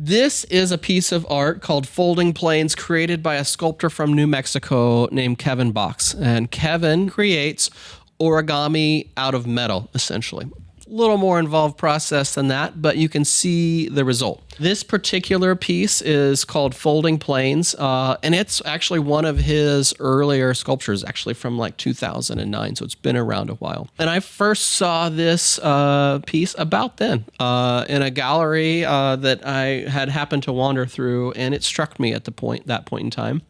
This is a piece of art called Folding Planes, created by a sculptor from New Mexico named Kevin Box. And Kevin creates origami out of metal, essentially. A little more involved process than that, but you can see the result. This particular piece is called Folding Planes, and it's actually one of his earlier sculptures, actually from like 2009, so it's been around a while. And I first saw this piece about then in a gallery that I had happened to wander through, and it struck me at that point in time.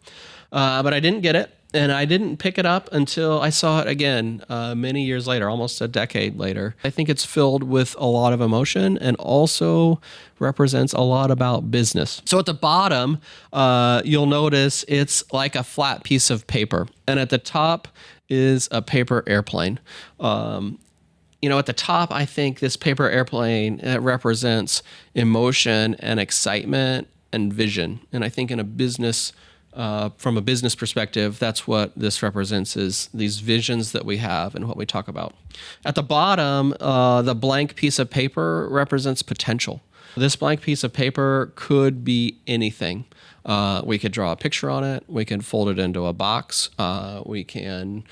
But I didn't get it. And I didn't pick it up until I saw it again many years later, almost a decade later. I think it's filled with a lot of emotion and also represents a lot about business. So at the bottom, you'll notice it's like a flat piece of paper. And at the top is a paper airplane. At the top, I think this paper airplane represents emotion and excitement and vision. And I think in a business from a business perspective, that's what this represents, is these visions that we have and what we talk about. At the bottom, the blank piece of paper represents potential. This blank piece of paper could be anything. We could draw a picture on it. We can fold it into a box. We can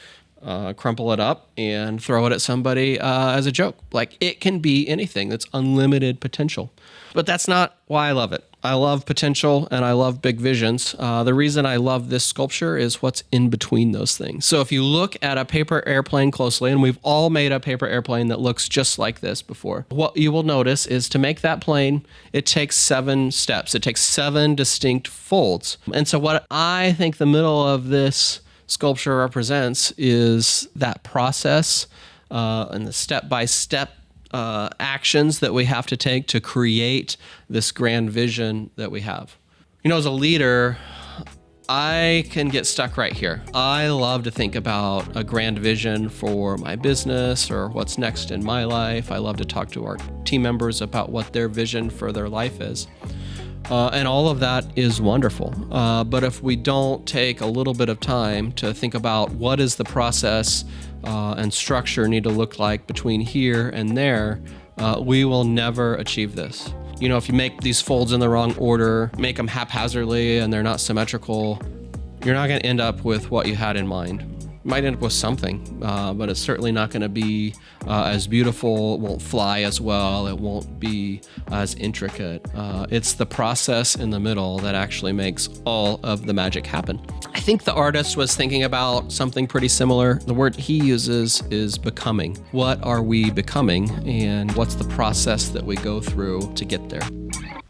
crumple it up and throw it at somebody as a joke. Like, it can be anything. That's unlimited potential. But that's not why I love it. I love potential and I love big visions. The reason I love this sculpture is what's in between those things. So if you look at a paper airplane closely, and we've all made a paper airplane that looks just like this before, what you will notice is to make that plane, it takes 7 steps. It takes 7 distinct folds. And so what I think the middle of this sculpture represents is that process and the step-by-step actions that we have to take to create this grand vision that we have. As a leader, I can get stuck right here. I love to think about a grand vision for my business or what's next in my life. I love to talk to our team members about what their vision for their life is. And all of that is wonderful. But if we don't take a little bit of time to think about what is the process and structure need to look like between here and there, we will never achieve this. If you make these folds in the wrong order, make them haphazardly and they're not symmetrical, you're not going to end up with what you had in mind. You might end up with something, but it's certainly not going to be as beautiful. It won't fly as well. It won't be as intricate. It's the process in the middle that actually makes all of the magic happen. I think the artist was thinking about something pretty similar. The word he uses is becoming. What are we becoming, and what's the process that we go through to get there?